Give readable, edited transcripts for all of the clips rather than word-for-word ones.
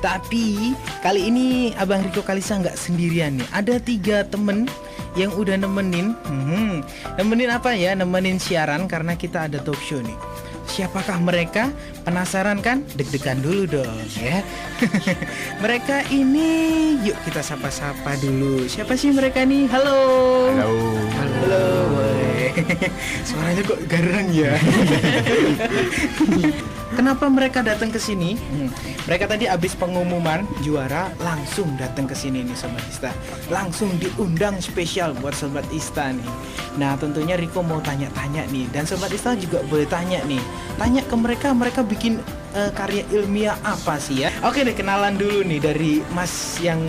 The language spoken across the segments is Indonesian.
Tapi kali ini Abang Riko Kalisa nggak sendirian nih. Ada 3 temen yang udah nemenin. Nemenin apa ya? Nemenin siaran karena kita ada talk show nih. Siapakah mereka? Penasaran kan? Deg-degan dulu dong ya. Mereka ini, yuk kita sapa-sapa dulu. Siapa sih mereka nih? Halo. Halo. Suaranya kok garang ya. Kenapa mereka datang ke sini? Mereka tadi habis pengumuman juara langsung datang ke sini nih Sobat Ista. Langsung diundang spesial buat Sobat Ista nih. Nah, tentunya Riko mau tanya-tanya nih, dan Sobat Ista juga boleh tanya nih. Tanya ke mereka bikin karya ilmiah apa sih ya? Oke deh, kenalan dulu nih dari Mas yang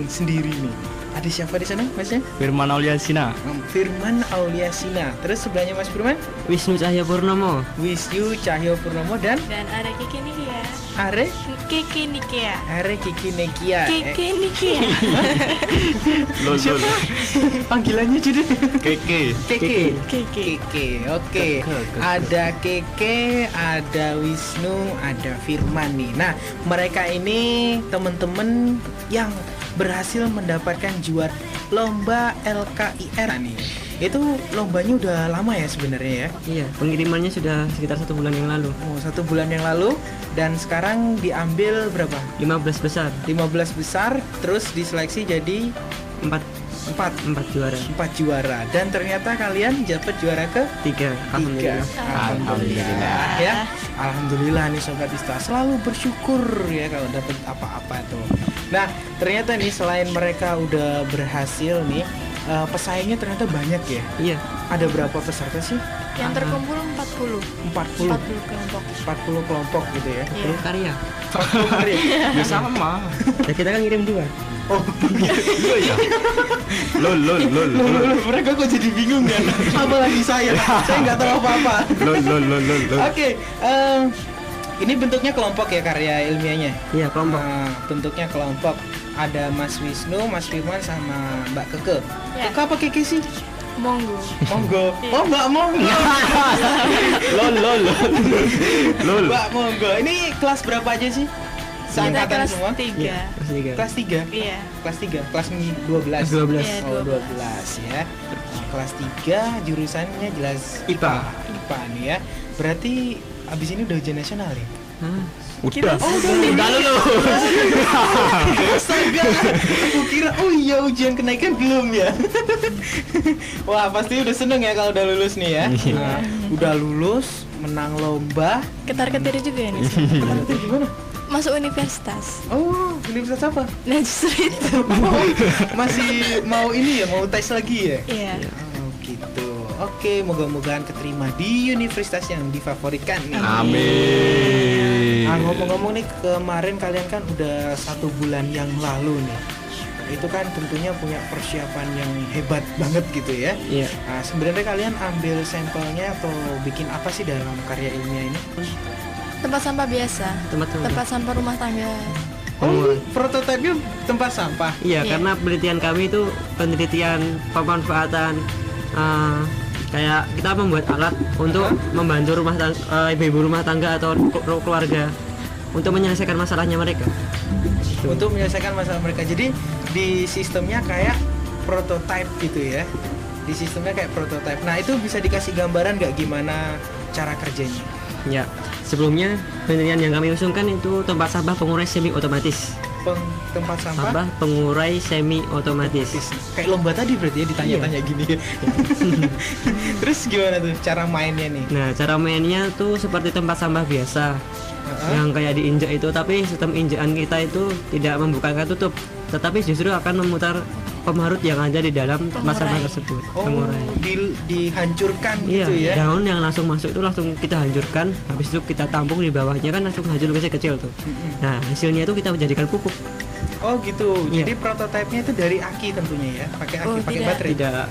sendiri nih. Ada siapa di sana, Masnya? Firman Auliasina. Firman Auliasina. Terus sebelahnya Mas Firman? Wisnu Cahya Purnomo. Wisnu Cahyo Purnomo dan Are Kiki Nikia. Are Kiki Nikia. Are Kiki Nekia. Kiki Nikia. Siapa? Panggilannya jadi Keke. Keke. Kiki. Keke. Oke. Ada Keke, ada Wisnu, ada Firman nih. Nah, mereka ini teman-teman yang berhasil mendapatkan juara lomba LKIR nih. Itu lombanya udah lama ya sebenarnya ya? Iya, pengirimannya sudah sekitar 1 bulan yang lalu. Oh, 1 bulan yang lalu. Dan sekarang diambil berapa? 15 besar. 15 besar, terus diseleksi jadi 4 juara. 4 juara. Dan ternyata kalian dapat juara ke 3. Alhamdulillah ya. Alhamdulillah nih Sobat Ista, selalu bersyukur ya kalau dapat apa-apa tuh. Nah, ternyata nih selain mereka udah berhasil nih, pesaingnya ternyata banyak ya. Iya. Ada berapa peserta sih? Yang terkumpul 40. 40 kelompok. 40 kelompok gitu ya. Iya. Karya. 40 hari. Ya sama. Ya kita kan ngirim 2. Oh, Iya ya. Lol. mereka kok jadi bingung ya? Apalagi saya nggak tahu apa-apa. Lol. Oke, ini bentuknya kelompok ya karya ilmiahnya? Iya, kelompok. Nah, bentuknya kelompok. Ada Mas Wisnu, Mas Firman, sama Mbak Keke. Ya. Keke apa Keke sih? Monggo. Monggo. Oh, Mbak Monggo. Lol. Mbak Monggo. Ini kelas berapa aja sih? Kita Seangkatan kelas semua? 3. Iya, kelas 3. Kelas 3? Iya. Kelas 3? Kelas 12? Kelas 12. Iya, Oh, 12 ya. Nah, kelas 3 jurusannya jelas IPA. IPA nih ya. Berarti abis ini udah ujian nasional ya? Udah. Udah lulus. Astaga, aku kira oh iya ujian kenaikan belum ya. Wah, pasti udah seneng ya kalau udah lulus nih ya. Nah, udah lulus, menang lomba. Ketar-ketir juga ini. Nanti gimana? Masuk universitas. Oh, universitas apa? Nah, justru itu. Oh, masih mau ini ya, mau tes lagi ya? Iya. Oh gitu. Oke, moga-mogaan keterima di universitas yang difavoritkan nih. Amin. Nah, ngomong-ngomong nih, kemarin kalian kan udah 1 bulan yang lalu nih. Itu kan tentunya punya persiapan yang hebat banget gitu ya. Iya. Nah, sebenarnya kalian ambil sampelnya atau bikin apa sih dalam karya ilmiah ini? Tempat sampah biasa. Tempat sampah rumah tangga. Oh, prototipenya tempat sampah. Iya, Iya. karena penelitian kami itu penelitian pemanfaatan kayak kita membuat alat untuk membantu ibu-ibu rumah tangga atau keluarga untuk menyelesaikan masalahnya mereka. Untuk menyelesaikan masalah mereka. Jadi di sistemnya kayak prototype gitu ya. Di sistemnya kayak prototype. Nah, itu bisa dikasih gambaran nggak gimana cara kerjanya? Ya, sebelumnya penelitian yang kami usungkan itu tempat sampah pengurai semi otomatis. Tempat sampah Sampah pengurai semi otomatis. kayak lomba tadi berarti ya, ditanya-tanya gini ya. Terus gimana tuh cara mainnya nih? Nah, cara mainnya tuh seperti tempat sampah biasa. Yang kayak diinjak itu, tapi sistem injakan kita itu tidak membukakan tutup, tetapi justru akan memutar pemarut yang ada di dalam tempat sampah tersebut. Oh, Pengurai. dihancurkan Iya, gitu ya. daun yang langsung masuk itu langsung kita hancurkan, habis itu kita tampung di bawahnya kan langsung hancur kecil-kecil tuh. Nah, hasilnya itu kita jadikan pupuk. Oh gitu. Iya. Jadi prototipenya itu dari aki tentunya ya. Pakai aki, Oh, pakai tidak. baterai. Tidak,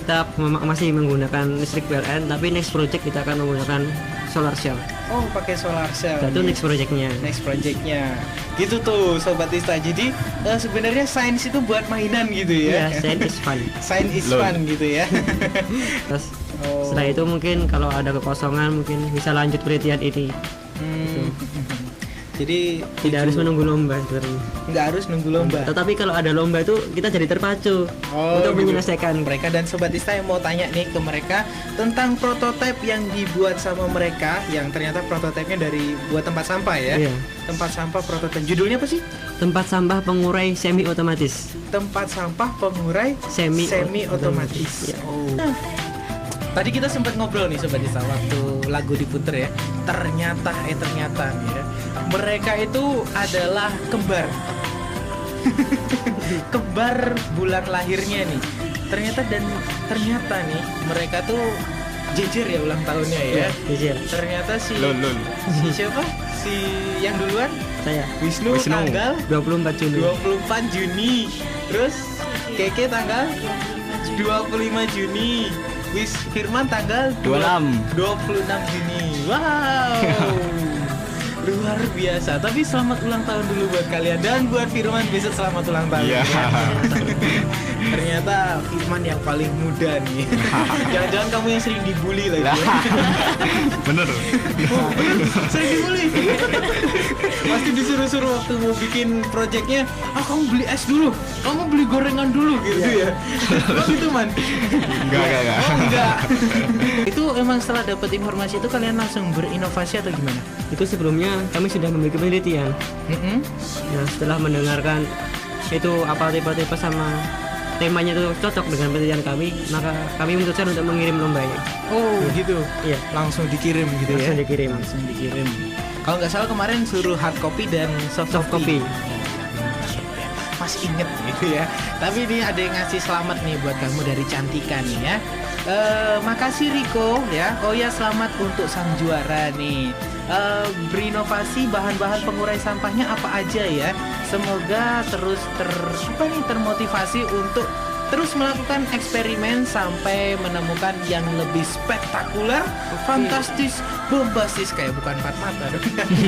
kita masih menggunakan listrik PLN, tapi next project kita akan menggunakan solar cell. Oh, pakai solar cell. Itu next projectnya. Next projectnya. Gitu tuh Sobat Ista. Jadi sebenarnya sains itu buat mainan gitu ya. Ya, science is fun. Sains is Lol. fun gitu ya. Terus Oh. setelah itu mungkin kalau ada kekosongan mungkin bisa lanjut penelitian ini. Hmm. Jadi Tidak harus menunggu lomba sebenarnya. nggak harus nunggu lomba. Tetapi kalau ada lomba itu kita jadi terpacu untuk gitu. menyelesaikan. Mereka dan Sobat Ista yang mau tanya nih ke mereka tentang prototipe yang dibuat sama mereka, yang ternyata prototipenya dari buat tempat sampah ya. Iya. Tempat sampah prototipe. Judulnya apa sih? Tempat sampah pengurai semi otomatis. Tempat sampah pengurai Semi otomatis. Ya. Oh. Tadi kita sempat ngobrol nih Sobat Ista waktu lagu diputer ya. Ternyata nih ya. Mereka itu adalah kembar. Kembar bulan lahirnya nih. Ternyata nih mereka tuh jejer ya ulang tahunnya ya. Jujur. Ternyata si Lol. siapa? Si yang duluan Saya Wisnu. Tanggal 24 Juni. 24 Juni. Terus Keke tanggal 25 Juni. Firman tanggal 26 Juni. Wow. Luar biasa. Tapi selamat ulang tahun dulu buat kalian, dan buat Firman besok selamat ulang tahun. Iya. Ya. Ternyata Firman yang paling muda nih. Jangan-jangan kamu yang sering dibully lagi. Ya? Bener. Sering dibully. Pasti disuruh-suruh waktu mau bikin projectnya, kamu beli es dulu, kamu beli gorengan dulu gitu ya. Oh gitu man. Enggak. Oh enggak. Itu emang setelah dapat informasi itu kalian langsung berinovasi atau gimana? Itu sebelumnya kami sudah memiliki penelitian. Nah, setelah mendengarkan itu apa tipe-tipe sama temanya itu cocok dengan penelitian kami, maka kami memutuskan untuk mengirim lombanya. Oh gitu. Iya, Langsung dikirim gitu langsung ya. dikirim. Langsung dikirim. Kalau nggak salah kemarin suruh hard copy dan soft Copy. Masih inget gitu ya. Tapi ini ada yang ngasih selamat nih buat kamu dari Cantika nih ya. Makasih Riko ya. Oh ya, selamat untuk sang juara nih. Berinovasi bahan-bahan pengurai sampahnya apa aja ya. Semoga terus termotivasi untuk terus melakukan eksperimen sampai menemukan yang lebih spektakuler, fantastis, bombastis kayak bukan empat mata dong.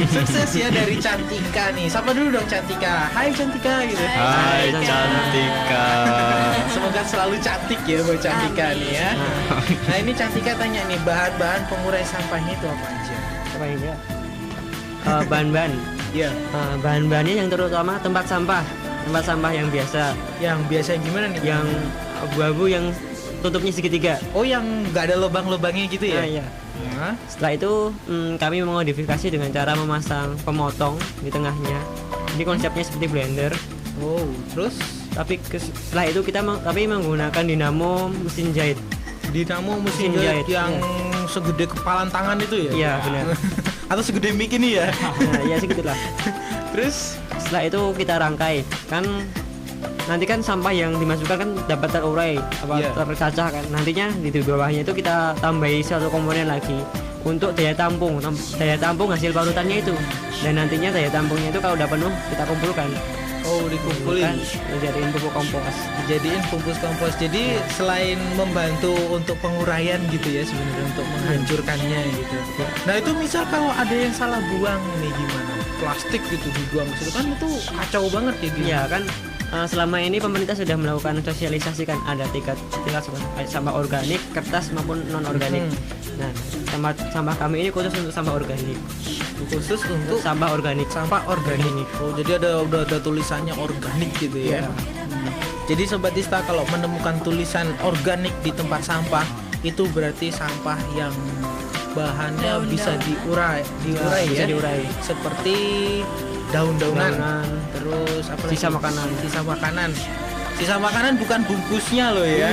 Sukses ya dari Cantika nih. Sapa dulu dong Cantika. Hai Cantika gitu. Hai Cantika. Semoga selalu cantik ya buat Cantika nih ya. Nah ini Cantika tanya nih, bahan-bahan pengurai sampahnya itu apa aja? Apa ya? Bahan-bahan. Iya. Bahan-bahannya yang terutama tempat sampah yang biasa, Yang biasa gimana nih? yang abu-abu yang tutupnya segitiga. Oh yang nggak ada lubang-lubangnya gitu ya? Nah, iya. Nah, Setelah itu kami memodifikasi dengan cara memasang pemotong di tengahnya. Ini konsepnya seperti blender. oh terus Tapi setelah itu kami menggunakan dinamo mesin jahit. dinamo mesin Mesin jahit jahit, yang segede kepalan tangan itu ya? Iya benar. Atau segede mic ini ya? Nah, ya segitulah. Terus Setelah itu kita rangkai. Kan nanti kan sampah yang dimasukkan kan dapat terurai, Iya. tercacah kan. Nantinya di bawahnya itu kita tambahi satu komponen lagi untuk daya tampung hasil parutannya itu. Dan nantinya daya tampungnya itu kalau udah penuh kita kumpulkan. oh dikumpulin, Dijadiin pupuk kompos. dijadiin pupus kompos. Jadi selain membantu untuk penguraian gitu ya sebenarnya, untuk menghancurkannya gitu. Nah itu misal kalau ada yang salah buang nih gimana? Plastik gitu dibuang gitu kan, itu kacau banget ya gitu. Iya kan, selama ini pemerintah sudah melakukan sosialisasi kan, ada tingkat sampah organik, kertas maupun non organik. Nah, sampah kami ini khusus untuk sampah organik. Khusus untuk Sampah organik. sampah organik. Oh, jadi udah ada tulisannya organik gitu ya. Iya. Jadi Sobat Ista kalau menemukan tulisan organik di tempat sampah, itu berarti sampah yang bahannya Daun-daun. bisa diurai Bisa ya. diurai. Seperti daun-daunan, Daunan. terus apa lagi? Sisa makanan. Sisa makanan bukan bungkusnya loh ya.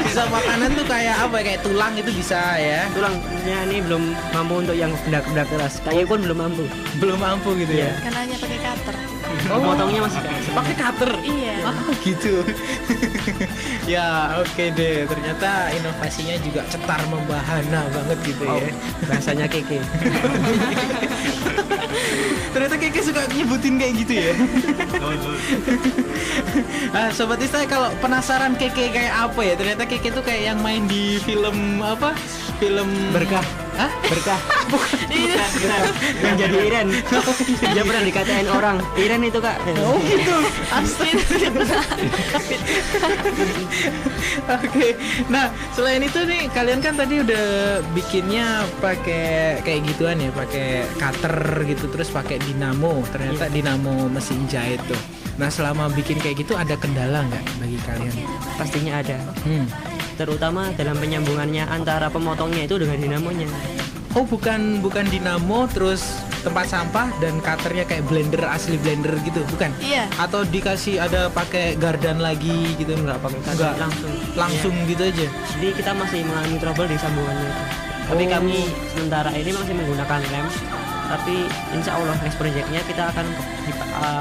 Sisa makanan tuh kayak apa? Kayak tulang itu bisa ya. Tulangnya ini belum mampu untuk yang benda-benda keras. Kayu pun belum mampu. Belum mampu gitu ya. Kan hanya pakai cutter. Potongnya masih Pakai cutter. Iya. Oh gitu. Ya oke deh. Ternyata inovasinya juga cetar membahana banget gitu ya. bahasanya keke. Ternyata Keke suka nyebutin kayak gitu ya. Sobat Ista kalau penasaran Keke kayak apa ya? Ternyata Keke tuh kayak yang main di film apa? Film Berkah. Hah? Berkah. Iya. Yang jadi Iren. Dia pernah dikatain orang. Iren itu Kak. Oh gitu. Oke. Nah, selain itu nih kalian kan tadi udah bikinnya pakai kayak gituan ya, pakai cutter gitu, terus pakai dinamo. Ternyata dinamo mesin jahit tuh. Nah, selama bikin kayak gitu ada kendala nggak bagi kalian? Pastinya ada. Hmm. Terutama dalam penyambungannya antara pemotongnya itu dengan dinamonya. Oh, bukan dinamo terus tempat sampah dan cutternya kayak blender, asli blender gitu, bukan? Iya. Atau dikasih ada pakai gardan lagi gitu? Enggak pakai cutter, Enggak, langsung Iya. gitu aja. Jadi kita masih mengalami trouble di sambungannya itu. Tapi Oh. kami sementara ini masih menggunakan rem. Tapi insya Allah next projectnya kita akan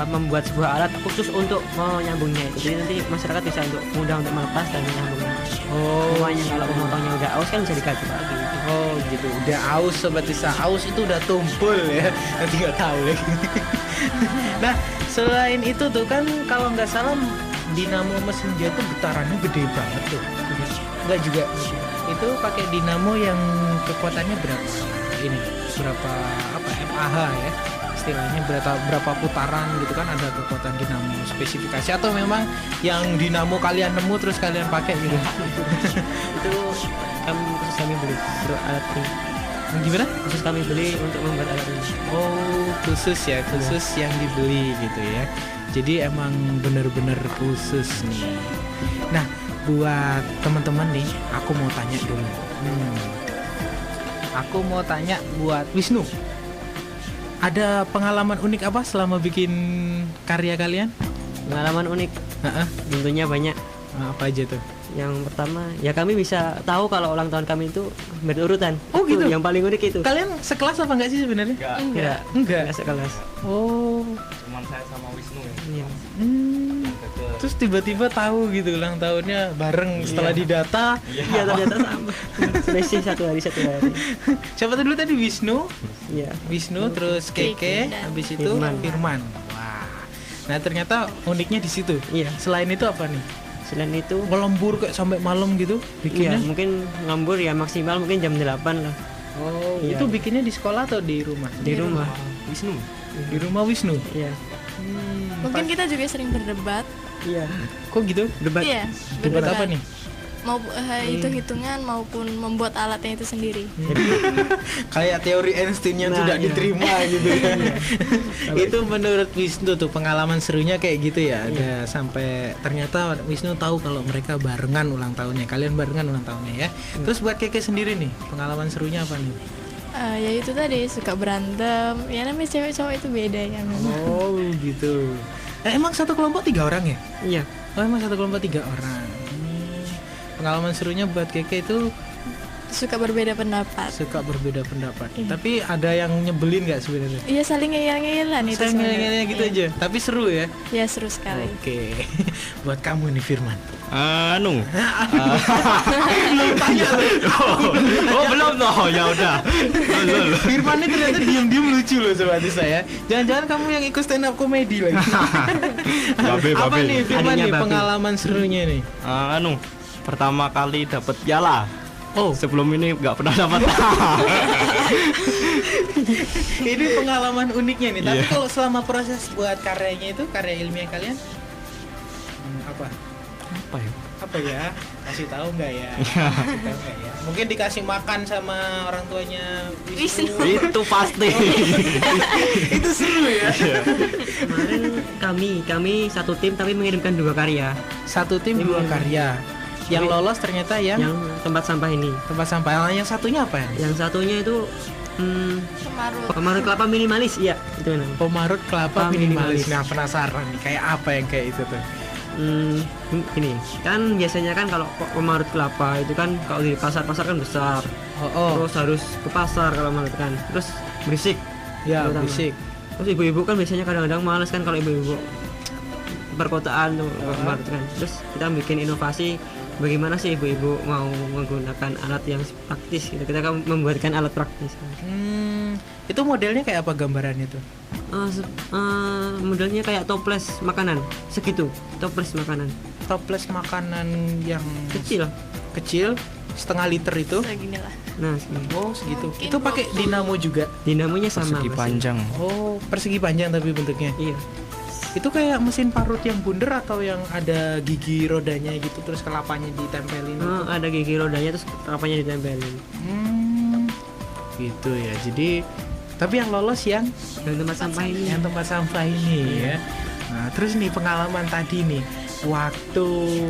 membuat sebuah alat khusus untuk menyambungnya itu. Jadi nanti masyarakat bisa untuk mudah untuk melepas dan menyambungnya. Oh, Semuanya kalau pemotongnya udah aus kan bisa diganti lagi. oh gitu. Udah aus sobat Tisa. Aus itu udah tumpul ya. Nanti nggak tahu lagi. Nah, selain itu tuh kan kalau nggak salah dinamo mesin jahit tuh getarannya gede banget tuh. Nggak juga. Itu pakai dinamo yang kekuatannya berapa? Ini berapa mAh ya? Istilahnya berapa putaran gitu kan, ada kekuatan dinamo spesifikasi atau memang yang dinamo kalian nemu terus kalian pakai gitu? Itu kami beli untuk alat ini. Gimana? Khusus kami beli untuk membuat alat ini. Oh, khusus ya, khusus yang dibeli gitu ya. Jadi emang bener-bener khusus nih. Nah, buat teman-teman nih, aku mau tanya dulu. Aku mau tanya buat Wisnu. Ada pengalaman unik apa selama bikin karya kalian? Pengalaman unik Heeh. tentunya banyak. Apa aja tuh? Yang pertama, ya kami bisa tahu kalau ulang tahun kami itu berurutan. Oh, Itu gitu? yang paling unik itu. Kalian sekelas apa enggak sih sebenarnya? Enggak. Enggak. Enggak sekelas. Oh. Cuman saya sama Wisnu ya. Iya. Terus tiba-tiba tahu gitu ulang tahunnya bareng setelah didata. Iya, ternyata sama. Spesies satu hari. Siapa dulu tadi? Wisnu, Iya. terus Keke, dan habis itu Firman. Firman. Wah. Nah, ternyata uniknya di situ. Iya. Selain itu apa nih? Selain itu, Ngelembur kayak sampai malam gitu iya, bikinnya? mungkin ngambur ya maksimal mungkin jam 8 lah Oh, Iya. itu bikinnya di sekolah atau di rumah? di rumah. Wisnu. Di rumah Wisnu. Iya. Mungkin kita juga sering berdebat. Iya. Kok gitu? Debat. Iya, Debat apa nih? Mau hitung-hitungan maupun membuat alatnya itu sendiri. Kayak teori Einstein yang Nah, tidak iya. diterima gitu ya. Itu menurut Wisnu tuh pengalaman serunya kayak gitu ya. Ada sampai ternyata Wisnu tahu kalau mereka barengan ulang tahunnya. Kalian barengan ulang tahunnya ya. Terus buat Keke sendiri nih, pengalaman serunya apa nih? Ya itu tadi suka berantem. Ya namanya cewek cowok itu beda ya memang. Oh, gitu. Emang satu kelompok 3 orang ya? Iya. Oh, emang satu kelompok 3 orang. Pengalaman serunya buat Keke itu Suka berbeda pendapat. suka berbeda pendapat. Tapi ada yang nyebelin nggak sebenarnya? Iya saling ngeyel-ngeyelan itu. Saya sebenarnya. ngeyel-ngeyel gitu Iya. aja. Tapi seru ya. Ya seru sekali. Oke. Buat kamu nih Firman. Anu. Belum tanya loh. Oh, belum loh. Ya udah. Firman ini ternyata diam-diam lucu loh sobat saya. Jangan-jangan kamu yang ikut stand up comedy lagi. Babe, Apa babe. nih Firman Adanya nih babe. pengalaman serunya nih? Anu, pertama kali dapat piala. Oh, Sebelum ini nggak pernah dapat. ini pengalaman uniknya nih. Tapi Iya. kalau selama proses buat karyanya itu, karya ilmiah kalian apa? Apa ya? Apa ya? Kasih tahu nggak ya? Kasih tahu nggak ya? Mungkin dikasih makan sama orang tuanya Wisnu. Itu pasti. Itu seru ya. Kemarin kami satu tim tapi mengirimkan 2 karya. Satu tim 2 karya. Yang lolos ternyata yang tempat sampah ini. tempat sampah. Yang satunya apa ya? Yang satunya itu Kemarut. pemarut kelapa minimalis. Iya, itu namanya. Pemarut kelapa Kelapa minimalis. minimalis. Nah, penasaran nih kayak apa yang kayak itu tuh? Ini kan biasanya kan kalau pemarut kelapa itu kan kalau di pasar-pasar kan besar. Oh, Terus harus ke pasar kalau marut kan. Terus berisik. ya terutama. berisik. Terus ibu-ibu kan biasanya kadang-kadang males kan kalau ibu-ibu perkotaan tuh marut kan. Terus kita bikin inovasi bagaimana sih ibu-ibu mau menggunakan alat yang praktis gitu. Kita kan membuatkan alat praktis. Itu modelnya kayak apa gambarannya tuh? Modelnya kayak toples makanan segitu, toples makanan Toples makanan yang kecil. kecil, setengah liter itu? Segini lah. Nah, segini. Oh segitu. Mungkin Itu pakai 20. dinamo juga. Dinamonya sama. Persegi Mas. panjang. Oh persegi panjang tapi bentuknya. Iya. Itu kayak mesin parut yang bundar atau yang ada gigi rodanya gitu terus kelapanya ditempelin? Oh, ada gigi rodanya terus kelapanya ditempelin. Gitu ya. Jadi tapi yang lolos yang Dan tempat sampah ini. yang tempat sampah ini ya. Nah, terus nih pengalaman tadi nih waktu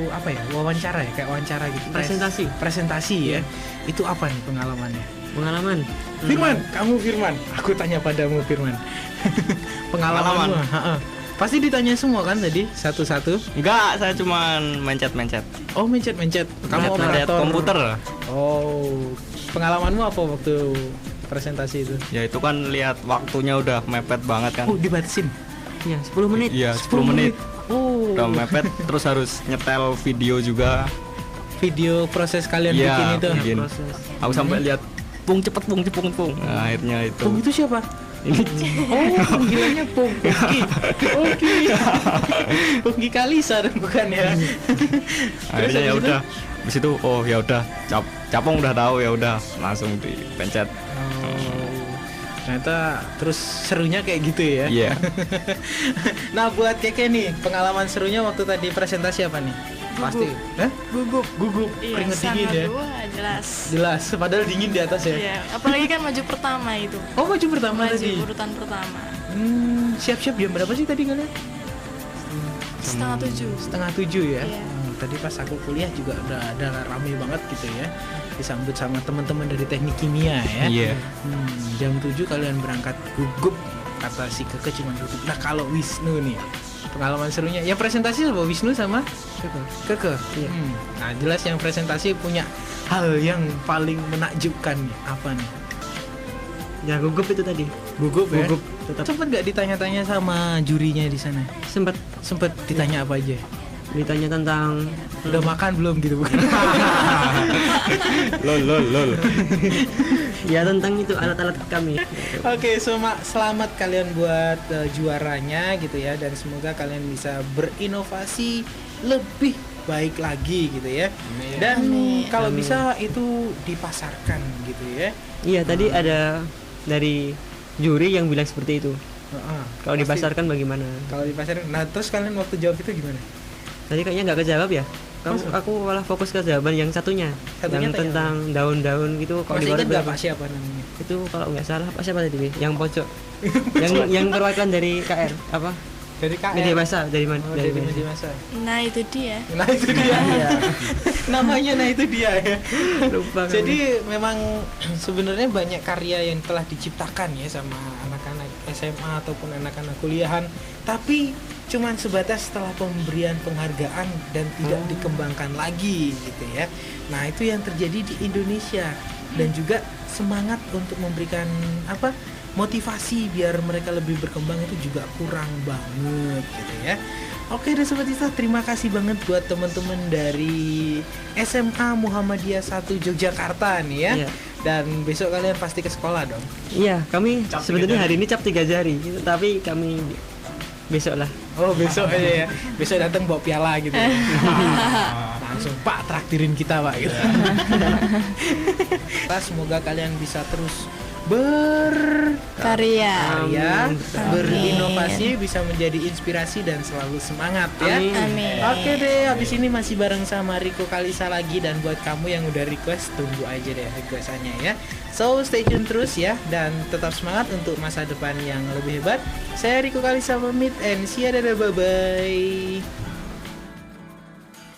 apa ya? Wawancara ya, kayak wawancara gitu. Presentasi. Presentasi ya. Itu apa nih pengalamannya? Pengalaman. Firman, kamu Firman. Aku tanya padamu Firman. Pengalamanmu. Heeh. Pasti ditanya semua kan tadi satu-satu. Enggak, saya cuman mencet-mencet. Oh, mencet-mencet. Kamu Mencet operator komputer. Oh. Pengalamanmu apa waktu presentasi itu? Ya itu kan lihat waktunya udah mepet banget kan. Oh, dibatasin. Ya, 10 menit. Iya, 10 menit. Oh. Udah mepet terus harus nyetel video juga. Video proses kalian Iya, bikin itu. bikin. Proses. Aku sampai lihat Pung cepet Pung. Nah, akhirnya itu. Pung itu siapa? Ini Oh, panggilannya Pung. Oke. Pungki Kalisa bukan ya? akhirnya ya habis itu? udah. Habis itu oh ya udah, Capung udah tahu ya udah langsung dipencet. Oh. Ternyata terus serunya kayak gitu ya. Iya. Nah, buat Keke nih, pengalaman serunya waktu tadi presentasi apa nih? Pasti. Hah? Gugup. Gugup, Iya, keringet dingin sangat ya. wah, jelas. Jelas, padahal dingin di atas ya. Iya, apalagi kan maju pertama itu. Oh, maju pertama Maju tadi. urutan pertama. Siap-siap jam berapa sih tadi kalian? 6:30. Setengah 7 ya. Iya. Tadi pas aku kuliah juga udah ada rame banget gitu ya. Disambut sama teman-teman dari teknik kimia ya. Iya. Jam 7 kalian berangkat gugup, kata si Keke cuma gugup. Nah kalau Wisnu nih, pengalaman serunya yang presentasi sama Wisnu sama Keke. Iya. Nah jelas yang presentasi punya hal yang paling menakjubkan nih. Apa nih? Ya, gugup itu tadi. Gugup ya. Gugup tetap. Cepet nggak ditanya-tanya sama jurinya di sana? Sempet Ditanya apa aja? ditanya tentang Udah makan belum gitu bukan? Lol. ya tentang itu alat-alat kami. Oke, selamat kalian buat juaranya gitu ya, dan semoga kalian bisa berinovasi lebih baik lagi gitu ya. Dan Amin. kalau Amin. bisa itu dipasarkan gitu ya. Iya, tadi ada dari juri yang bilang seperti itu. Kalau Pasti- dipasarkan bagaimana? Kalau dipasarkan. Nah, terus kalian waktu jawab itu gimana? Tadi kayaknya nggak kejawab ya. Masa? Aku malah fokus ke jawaban yang satunya, Satunya yang tanya tentang daun-daun gitu. Kalau Masih di ingat luar nggak Pak siapa namanya? itu kalau nggak salah Pak siapa tadi? Yang pojok. yang perwakilan dari KR apa? Dari KR. Media Massa dari mana? Oh, dari media massa. Nah, itu dia. Nah, itu dia. Iya. Namanya nah itu dia ya. Lupa. Jadi memang sebenarnya banyak karya yang telah diciptakan ya sama anak-anak SMA ataupun anak-anak kuliahan, tapi cuman sebatas setelah pemberian penghargaan dan tidak dikembangkan lagi gitu ya. Nah, itu yang terjadi di Indonesia, dan juga semangat untuk memberikan apa? Motivasi biar mereka lebih berkembang itu juga kurang banget gitu ya. Oke deh Sobat Isa, terima kasih banget buat teman-teman dari SMA Muhammadiyah 1 Yogyakarta nih ya. Iya. Dan besok kalian pasti ke sekolah dong. Iya, kami Cap sebenarnya 3 hari ini cap 3 jari, tapi kami besok lah. Oh besok aja ya. Besok datang bawa piala gitu ya. Langsung Pak traktirin kita Pak gitu. Semoga kalian bisa terus Karya. berkarya, Amin. berinovasi, bisa menjadi inspirasi dan selalu semangat ya. Amin. Amin. Oke deh, habis ini masih bareng sama Riko Kalisa lagi, dan buat kamu yang udah request, tunggu aja deh requestannya ya. So stay tune terus ya, dan tetap semangat untuk masa depan yang lebih hebat. Saya Riko Kalisa pamit, and see ya, dadah, bye bye.